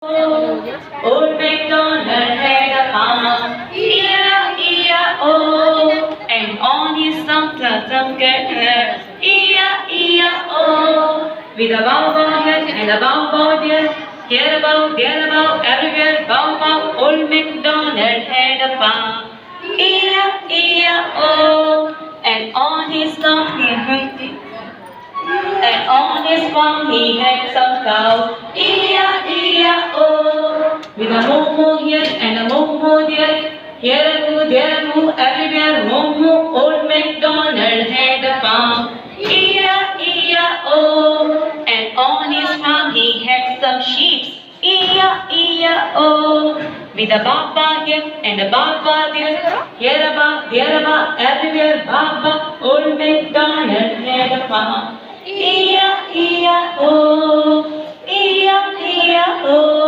Old MacDonald had a farm, E-I-E-I-O, and on his some get E-I-E-I-O, with a bow bow here and a bow bow there, here about, there about, everywhere bow bow. Old MacDonald had a farm, E-I-E-I-O, and on his and on his farm he had some cows. E-I-E-I-O. With a moo here and a moo there. Here a moo, there a moo, everywhere moo. Old MacDonald had a farm. E-I-E-I-O. And on his farm he had some sheep. E-I-E-I-O. With a baba here and a baba there. Here a ba, there a ba, everywhere baba. Old MacDonald had a farm. E-I-E-I-O, E-I-E-I-O.